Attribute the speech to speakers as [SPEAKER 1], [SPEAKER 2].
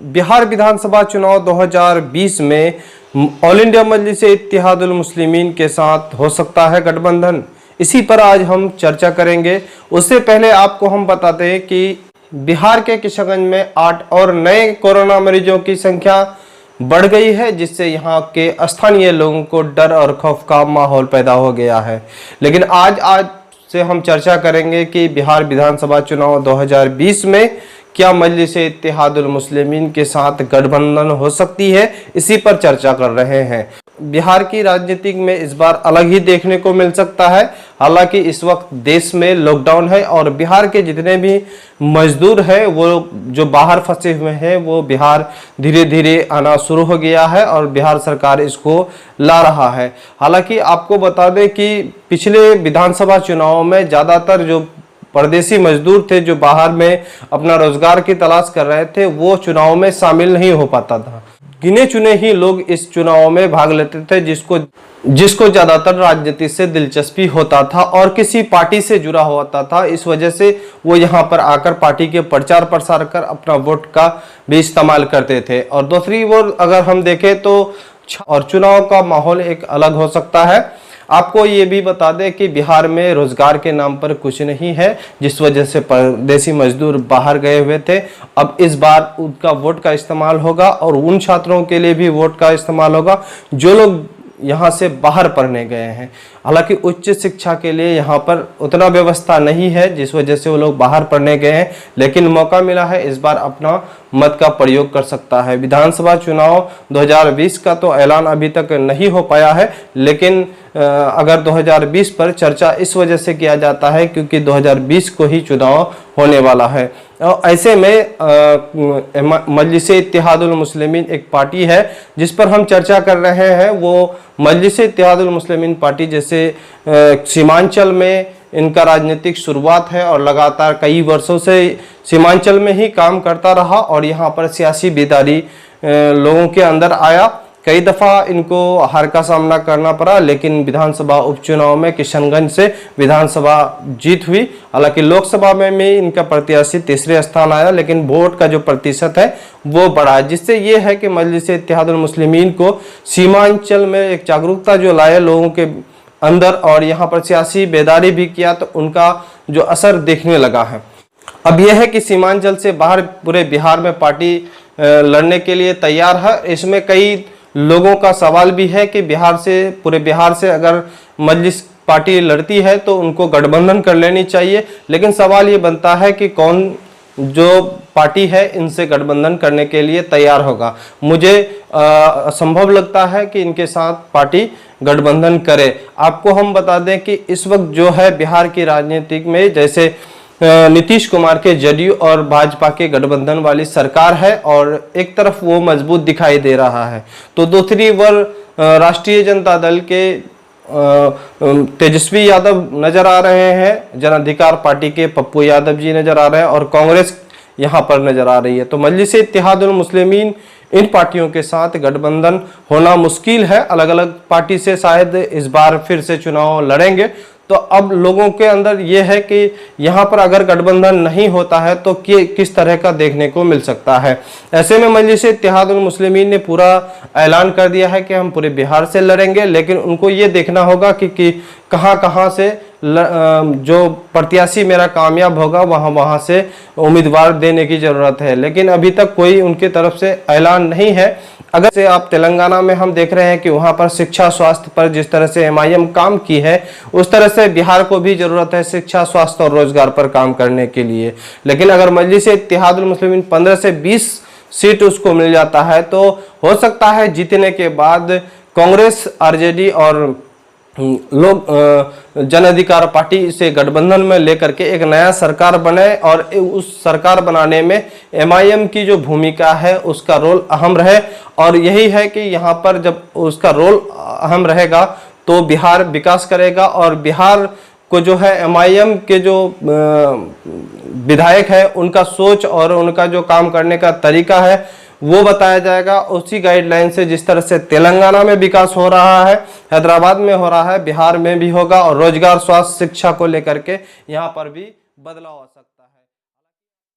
[SPEAKER 1] बिहार विधानसभा चुनाव 2020 में all India Majlis-e-Ittehadul मुस्लिमीन के साथ हो सकता है गठबंधन। इसी पर आज हम चर्चा करेंगे। उससे पहले आपको हम बताते हैं कि बिहार के किशनगंज में 8 और नए कोरोना मरीजों की संख्या बढ़ गई है, जिससे यहाँ के स्थानीय लोगों को डर और खौफ का माहौल पैदा हो गया है। लेकिन आज से हम चर्चा करेंगे कि बिहार विधानसभा चुनाव 2020 में क्या मजलिस-ए-इत्तेहादुल मुस्लिमीन के साथ गठबंधन हो सकती है, इसी पर चर्चा कर रहे हैं। बिहार की राजनीति में इस बार अलग ही देखने को मिल सकता है। हालांकि इस वक्त देश में लॉकडाउन है और बिहार के जितने भी मजदूर हैं वो जो बाहर फंसे हुए हैं वो बिहार धीरे धीरे आना शुरू हो गया है और बिहार सरकार इसको ला रहा है। हालांकि आपको बता दें कि पिछले विधानसभा चुनाव में ज़्यादातर जो परदेसी मजदूर थे जो बाहर में अपना रोजगार की तलाश कर रहे थे वो चुनाव में शामिल नहीं हो पाता था। गिने चुने ही लोग इस चुनाव में भाग लेते थे जिसको ज्यादातर राजनीति से दिलचस्पी होता था और किसी पार्टी से जुड़ा होता था। इस वजह से वो यहाँ पर आकर पार्टी के प्रचार प्रसार कर अपना वोट का भी इस्तेमाल करते थे। और दूसरी ओर अगर हम देखें तो चुनाव का माहौल एक अलग हो सकता है। आपको ये भी बता दें कि बिहार में रोजगार के नाम पर कुछ नहीं है, जिस वजह से परदेसी मजदूर बाहर गए हुए थे। अब इस बार उनका वोट का इस्तेमाल होगा और उन छात्रों के लिए भी वोट का इस्तेमाल होगा जो लोग यहाँ से बाहर पढ़ने गए हैं। हालांकि उच्च शिक्षा के लिए यहाँ पर उतना व्यवस्था नहीं है, जिस वजह से वो लोग बाहर पढ़ने गए हैं, लेकिन मौका मिला है इस बार अपना मत का प्रयोग कर सकता है। विधानसभा चुनाव 2020 का तो ऐलान अभी तक नहीं हो पाया है, लेकिन अगर 2020 पर चर्चा इस वजह से किया जाता है क्योंकि 2020 को ही चुनाव होने वाला है। ऐसे में मजलिस-ए-इत्तेहादुल मुस्लिमीन एक पार्टी है जिस पर हम चर्चा कर रहे हैं। वो मजलिस-ए-इत्तेहादुल मुस्लिमीन पार्टी जैसे सीमांचल में इनका राजनीतिक शुरुआत है और लगातार कई वर्षों से सीमांचल में ही काम करता रहा और यहाँ पर सियासी बेदारी लोगों के अंदर आया। कई दफ़ा इनको हार का सामना करना पड़ा, लेकिन विधानसभा उपचुनाव में किशनगंज से विधानसभा जीत हुई। हालांकि लोकसभा में भी इनका प्रत्याशी तीसरे स्थान आया, लेकिन वोट का जो प्रतिशत है वो बढ़ा, जिससे ये है कि मजलिस-ए-इत्तेहादुल मुस्लिमीन को सीमांचल में एक जागरूकता जो लाए लोगों के अंदर और यहाँ पर सियासी बेदारी भी किया तो उनका जो असर देखने लगा है। अब यह है कि सीमांचल से बाहर पूरे बिहार में पार्टी लड़ने के लिए तैयार है। इसमें कई लोगों का सवाल भी है कि पूरे बिहार से अगर मजलिस पार्टी लड़ती है तो उनको गठबंधन कर लेनी चाहिए, लेकिन सवाल ये बनता है कि कौन जो पार्टी है इनसे गठबंधन करने के लिए तैयार होगा। मुझे असंभव लगता है कि इनके साथ पार्टी गठबंधन करे। आपको हम बता दें कि इस वक्त जो है बिहार की राजनीति में जैसे नीतीश कुमार के जदयू और भाजपा के गठबंधन वाली सरकार है और एक तरफ वो मजबूत दिखाई दे रहा है, तो दूसरी ओर राष्ट्रीय जनता दल के तेजस्वी यादव नजर आ रहे हैं, जन अधिकार पार्टी के पप्पू यादव जी नजर आ रहे हैं और कांग्रेस यहाँ पर नजर आ रही है। तो मजलिस-ए-इत्तेहादुल मुस्लिमीन इन पार्टियों के साथ गठबंधन होना मुश्किल है। अलग अलग पार्टी से शायद इस बार फिर से चुनाव लड़ेंगे। तो अब लोगों के अंदर ये है कि यहाँ पर अगर गठबंधन नहीं होता है तो किस तरह का देखने को मिल सकता है। ऐसे में मजलिस-ए-इत्तेहादुल मुस्लिमीन ने पूरा ऐलान कर दिया है कि हम पूरे बिहार से लड़ेंगे, लेकिन उनको ये देखना होगा कि कहाँ से जो प्रत्याशी मेरा कामयाब होगा वहाँ से उम्मीदवार देने की ज़रूरत है। लेकिन अभी तक कोई उनकी तरफ से ऐलान नहीं है। अगर से आप तेलंगाना में हम देख रहे हैं कि वहाँ पर शिक्षा स्वास्थ्य पर जिस तरह से MIM काम की है, उस तरह से बिहार को भी ज़रूरत है शिक्षा स्वास्थ्य और रोजगार पर काम करने के लिए। लेकिन अगर मजलिस-ए-इत्तेहादुल मुस्लिमीन 15 से 20 सीट उसको मिल जाता है तो हो सकता है जीतने के बाद कांग्रेस, RJD और लोग जन अधिकार पार्टी से गठबंधन में लेकर के एक नया सरकार बने और उस सरकार बनाने में MIM की जो भूमिका है उसका रोल अहम रहे। और यही है कि यहाँ पर जब उसका रोल अहम रहेगा तो बिहार विकास करेगा और बिहार को जो है MIM के जो विधायक है उनका सोच और उनका जो काम करने का तरीका है वो बताया जाएगा उसी गाइडलाइन से जिस तरह से तेलंगाना में विकास हो रहा है, हैदराबाद में हो रहा है, बिहार में भी होगा और रोजगार, स्वास्थ्य, शिक्षा को लेकर के यहाँ पर भी बदलाव आ सकता है।